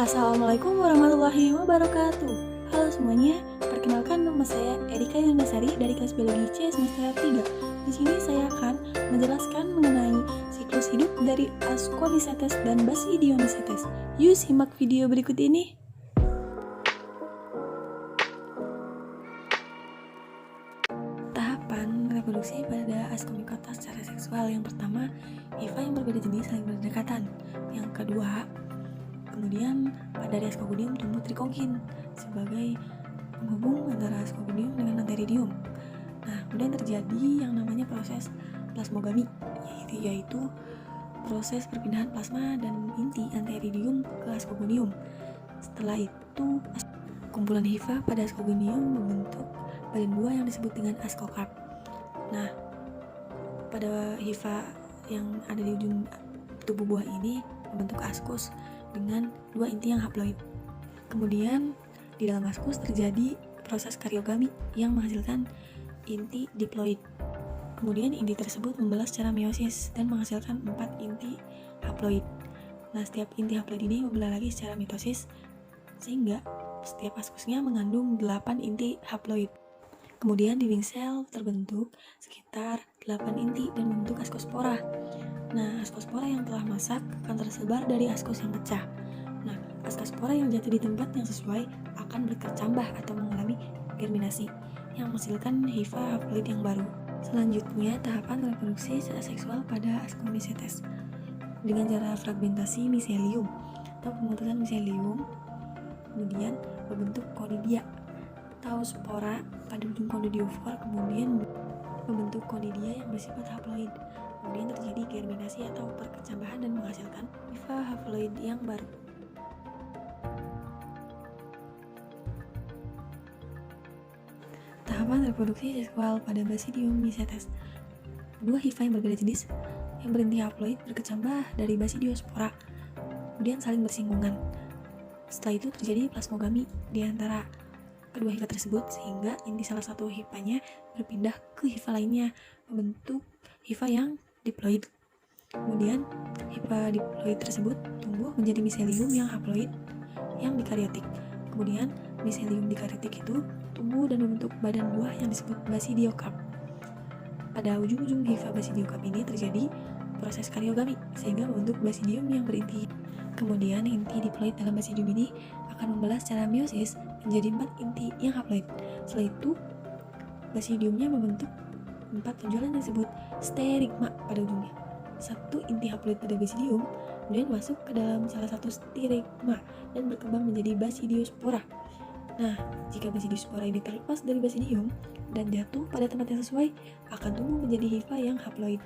Assalamualaikum warahmatullahi wabarakatuh. Halo semuanya, perkenalkan nama saya Erika Yandasari dari kelas Biologi C semester 3. Di sini saya akan menjelaskan mengenai siklus hidup dari Ascomycetes dan Basidiomycetes. Yuk simak video berikut ini. Tahapan reproduksi pada Ascomycota secara seksual. Yang pertama, hifa yang berbeda jenis saling berdekatan. Yang kedua, kemudian pada Ascogonium tumbuh trikongkin sebagai penghubung antara Ascogonium dengan Antheridium. Nah, kemudian terjadi yang namanya proses plasmogami, yaitu proses perpindahan plasma dan inti Antheridium ke Ascogonium. Setelah itu, kumpulan hifa pada Ascogonium membentuk badan buah yang disebut dengan ascocarp. Nah, pada hifa yang ada di ujung tubuh buah ini membentuk askus dengan dua inti yang haploid. Kemudian di dalam askus terjadi proses karyogami yang menghasilkan inti diploid. Kemudian inti tersebut membelah secara meiosis dan menghasilkan 4 inti haploid. Nah, setiap inti haploid ini membelah lagi secara mitosis sehingga setiap askusnya mengandung 8 inti haploid. Kemudian di wing cell terbentuk sekitar 8 inti dan membentuk askospora. Nah, askospora yang telah masak akan tersebar dari askus yang pecah. Nah, askospora yang jatuh di tempat yang sesuai akan berkecambah atau mengalami germinasi yang menghasilkan hifa haploid yang baru. Selanjutnya, tahapan reproduksi secara seksual pada Ascomycetes dengan cara fragmentasi miselium atau pemutusan miselium, kemudian membentuk conidia atau spora pada ujung conidiofor, kemudian membentuk conidia yang bersifat haploid. Kemudian terjadi germinasi atau perkecambahan dan menghasilkan hifa haploid yang baru. Tahapan reproduksi seksual pada Basidiomycetes. Dua hifa yang berbeda jenis yang berinti haploid berkecambah dari Basidiospora, kemudian saling bersinggungan. Setelah itu terjadi plasmogami di antara kedua hifa tersebut sehingga inti salah satu hifanya berpindah ke hifa lainnya membentuk hifa yang diploid. Kemudian hifa diploid tersebut tumbuh menjadi miselium yang haploid yang dikaryotik. Kemudian miselium dikaryotik itu tumbuh dan membentuk badan buah yang disebut basidiokarp. Pada ujung-ujung hifa basidiokarp ini terjadi proses karyogami sehingga membentuk basidium yang berinti. Kemudian inti diploid dalam basidium ini akan membelah secara meiosis menjadi 4 inti yang haploid. Setelah itu basidiumnya membentuk 4 tonjolan yang disebut sterigma pada ujungnya. Satu inti haploid pada basidium kemudian masuk ke dalam salah satu sterigma dan berkembang menjadi basidiospora. Nah, jika basidiospora ini terlepas dari basidium dan jatuh pada tempat yang sesuai, akan tumbuh menjadi hifa yang haploid.